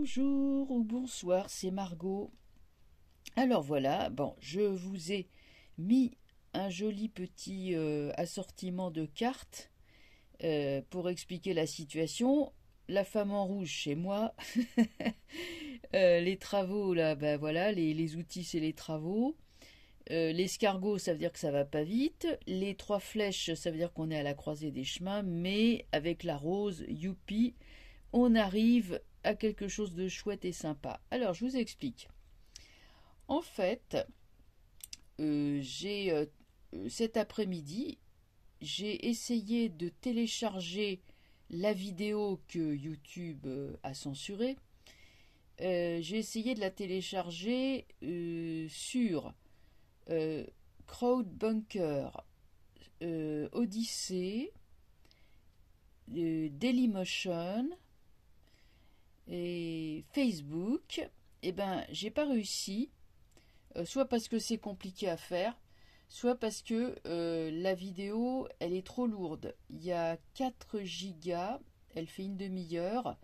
Bonjour ou bonsoir, c'est Margot. Alors voilà, bon, je vous ai mis un joli petit assortiment de cartes pour expliquer la situation. La femme en rouge, chez moi. Les travaux, là, ben voilà, les outils, c'est les travaux. L'escargot, ça veut dire que ça va pas vite. Les trois flèches, ça veut dire qu'on est à la croisée des chemins. Mais avec la rose, youpi, on arrive à quelque chose de chouette et sympa. Alors, je vous explique. En fait, cet après-midi, j'ai essayé de télécharger la vidéo que YouTube a censurée. J'ai essayé de la télécharger sur Crowdbunker, Odyssey, Dailymotion et Facebook. Eh ben, j'ai pas réussi, soit parce que c'est compliqué à faire, soit parce que la vidéo, elle est trop lourde. Il y a 4 gigas, elle fait une demi-heure,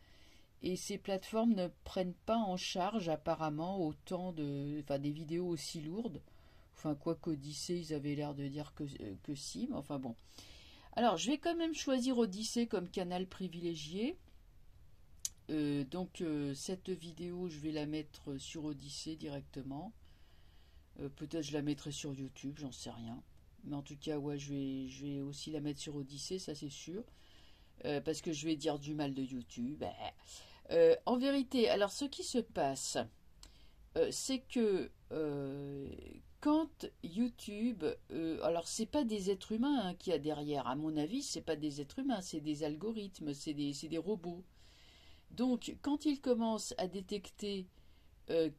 et ces plateformes ne prennent pas en charge apparemment des vidéos aussi lourdes. Enfin, quoi qu'Odyssée, ils avaient l'air de dire que si, mais enfin bon. Alors, je vais quand même choisir Odyssée comme canal privilégié. Cette vidéo, je vais la mettre sur Odyssée directement. Peut-être je la mettrai sur YouTube, j'en sais rien. Mais en tout cas, ouais, je vais aussi la mettre sur Odyssée, ça c'est sûr. Parce que je vais dire du mal de YouTube. En vérité, alors ce qui se passe, c'est que quand YouTube, alors c'est pas des êtres humains hein, qu'il y a derrière, à mon avis, c'est pas des êtres humains, c'est des algorithmes, c'est des robots. Donc, quand ils commencent à détecter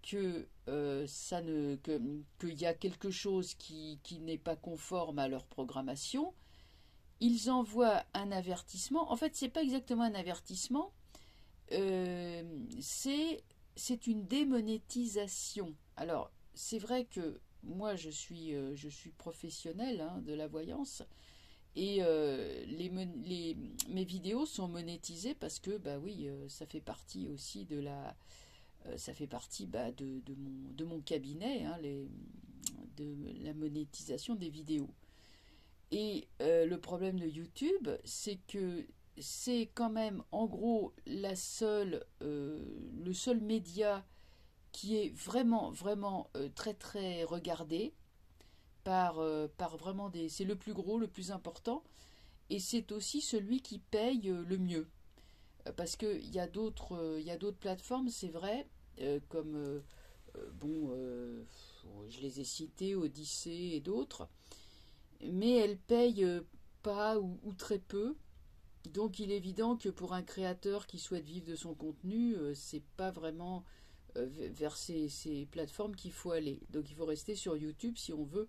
qu'il y a quelque chose qui n'est pas conforme à leur programmation, ils envoient un avertissement. En fait, c'est pas exactement un avertissement, euh, c'est c'est une démonétisation. Alors, c'est vrai que moi, je suis professionnelle hein, de la voyance et mes vidéos sont monétisées parce que, bah oui, ça fait partie aussi ça fait partie de mon cabinet, hein, de la monétisation des vidéos. Et le problème de YouTube, c'est que c'est quand même en gros le seul média qui est vraiment très très regardé par vraiment des... C'est le plus gros, le plus important, et c'est aussi celui qui paye le mieux. Parce qu'il y a il y a d'autres plateformes, c'est vrai, comme, bon, je les ai citées, Odyssée et d'autres, mais elles payent pas ou très peu. Donc il est évident que pour un créateur qui souhaite vivre de son contenu, c'est pas vraiment vers ces plateformes qu'il faut aller. Donc il faut rester sur YouTube si on veut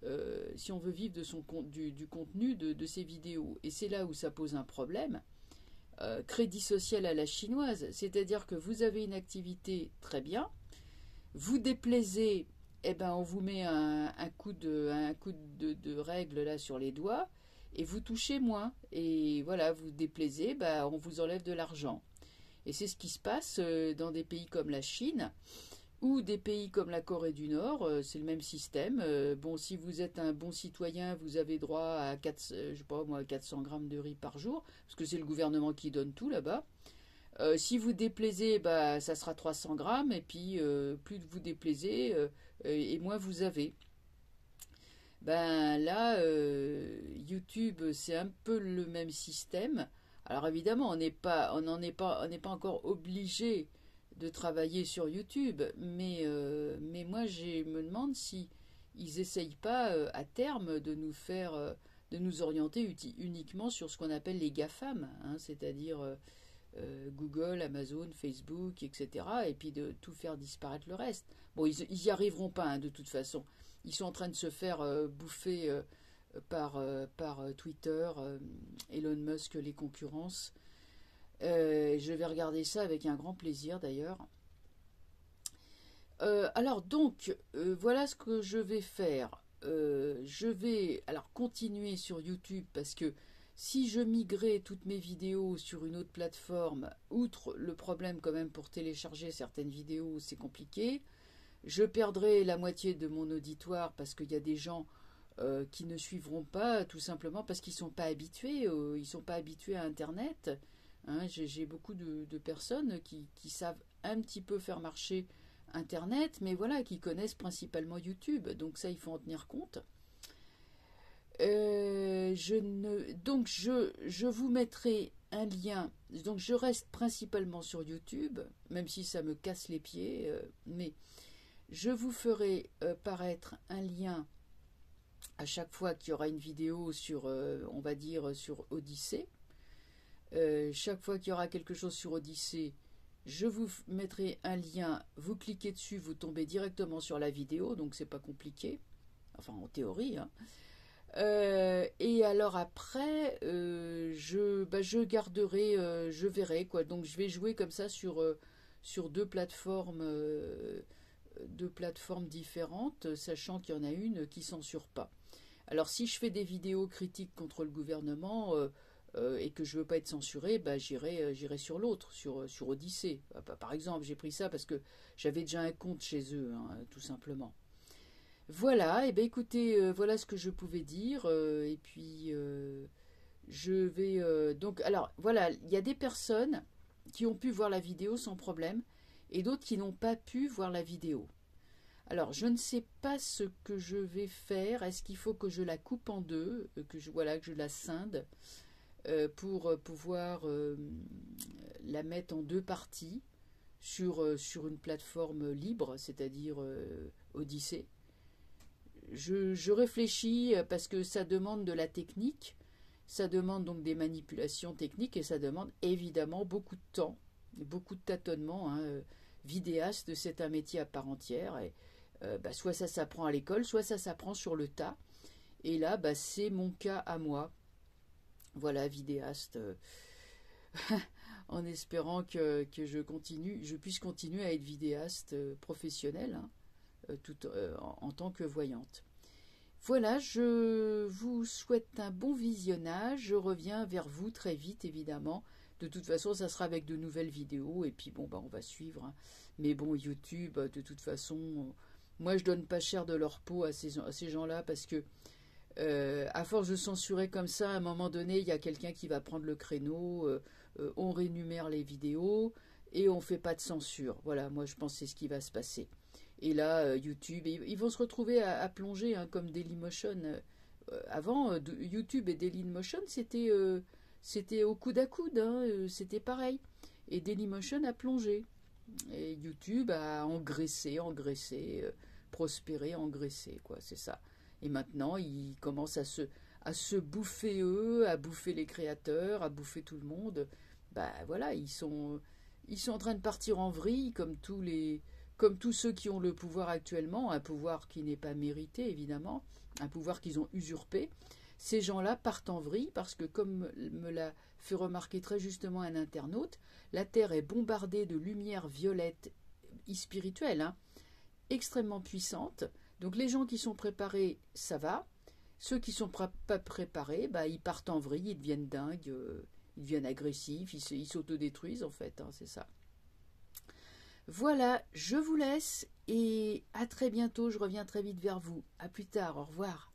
vivre de du contenu de ses vidéos. Et c'est là où ça pose un problème. Crédit social à la chinoise, c'est-à-dire que vous avez une activité très bien, vous déplaisez, eh ben on vous met un coup de règle là sur les doigts et vous touchez moins. Et voilà, vous déplaisez, bah, on vous enlève de l'argent. Et c'est ce qui se passe dans des pays comme la Chine ou des pays comme la Corée du Nord, c'est le même système. Bon, si vous êtes un bon citoyen, vous avez droit à 400 grammes de riz par jour, parce que c'est le gouvernement qui donne tout là-bas. Si vous déplaisez, bah, ça sera 300 grammes, et puis plus vous déplaisez, et moins vous avez. Ben là, YouTube, c'est un peu le même système. Alors évidemment, on n'est pas encore obligé de travailler sur YouTube, mais moi, je me demande si ils essayent pas à terme de nous orienter uniquement sur ce qu'on appelle les GAFAM, hein, c'est-à-dire Google, Amazon, Facebook, etc. Et puis de tout faire disparaître le reste. Bon, ils y arriveront pas hein, de toute façon. Ils sont en train de se faire bouffer par Twitter, Elon Musk les concurrences. Je vais regarder ça avec un grand plaisir d'ailleurs. Voilà ce que je vais faire. Je vais alors continuer sur YouTube parce que Si je migrais toutes mes vidéos sur une autre plateforme, outre le problème quand même pour télécharger certaines vidéos, c'est compliqué, je perdrais la moitié de mon auditoire parce qu'il y a des gens qui ne suivront pas, tout simplement parce qu'ils ne sont pas habitués, ils sont pas habitués à Internet. Hein, j'ai beaucoup de personnes qui savent un petit peu faire marcher Internet, mais voilà, qui connaissent principalement YouTube, donc ça, il faut en tenir compte. Donc je vous mettrai un lien, donc je reste principalement sur YouTube, même si ça me casse les pieds, mais je vous ferai paraître un lien à chaque fois qu'il y aura une vidéo sur, on va dire, sur Odyssée. Chaque fois qu'il y aura quelque chose sur Odyssée, je vous mettrai un lien, vous cliquez dessus, vous tombez directement sur la vidéo, donc c'est pas compliqué, enfin en théorie, hein. Et alors après, je garderai, je verrai quoi. Donc je vais jouer comme ça sur deux plateformes différentes, sachant qu'il y en a une qui censure pas. Alors si je fais des vidéos critiques contre le gouvernement et que je veux pas être censuré, bah, j'irai sur l'autre, sur Odyssée. Par exemple, j'ai pris ça parce que j'avais déjà un compte chez eux, hein, tout simplement. Voilà, et bien écoutez, voilà ce que je pouvais dire. Et puis je vais donc alors voilà, il y a des personnes qui ont pu voir la vidéo sans problème et d'autres qui n'ont pas pu voir la vidéo. Alors, je ne sais pas ce que je vais faire. Est-ce qu'il faut que je la coupe en deux, voilà, que je la scinde pour pouvoir la mettre en deux parties sur une plateforme libre, c'est-à-dire Odyssée. Je réfléchis parce que ça demande de la technique, ça demande donc des manipulations techniques et ça demande évidemment beaucoup de temps, beaucoup de tâtonnements. Hein. Vidéaste, c'est un métier à part entière. Et, soit ça s'apprend à l'école, soit ça s'apprend sur le tas. Et là, c'est mon cas à moi. Voilà, vidéaste. En espérant que je puisse continuer à être vidéaste professionnelle, hein, en tant que voyante. Voilà, je vous souhaite un bon visionnage. Je reviens vers vous très vite, évidemment. De toute façon, ça sera avec de nouvelles vidéos. Et puis, bon, on va suivre. Hein. Mais bon, YouTube, de toute façon, moi, je donne pas cher de leur peau à ces gens-là parce que, à force de censurer comme ça, à un moment donné, il y a quelqu'un qui va prendre le créneau. On rénumère les vidéos et on fait pas de censure. Voilà, moi, je pense que c'est ce qui va se passer. Et là, YouTube, ils vont se retrouver à plonger, hein, comme Dailymotion. Avant, YouTube et Dailymotion, c'était au coude à coude, hein, c'était pareil. Et Dailymotion a plongé. Et YouTube a engraissé, prospéré, engraissé, quoi, c'est ça. Et maintenant, ils commencent à se bouffer eux, à bouffer les créateurs, à bouffer tout le monde. Voilà, ils sont en train de partir en vrille comme tous ceux qui ont le pouvoir actuellement, un pouvoir qui n'est pas mérité évidemment, un pouvoir qu'ils ont usurpé. Ces gens-là partent en vrille parce que, comme me l'a fait remarquer très justement un internaute, la Terre est bombardée de lumière violette spirituelle, hein, extrêmement puissante. Donc les gens qui sont préparés, ça va. Ceux qui ne sont pas préparés, ils partent en vrille, ils deviennent dingues, ils deviennent agressifs, ils s'autodétruisent en fait, hein, c'est ça. Voilà, je vous laisse et à très bientôt, je reviens très vite vers vous. À plus tard, au revoir.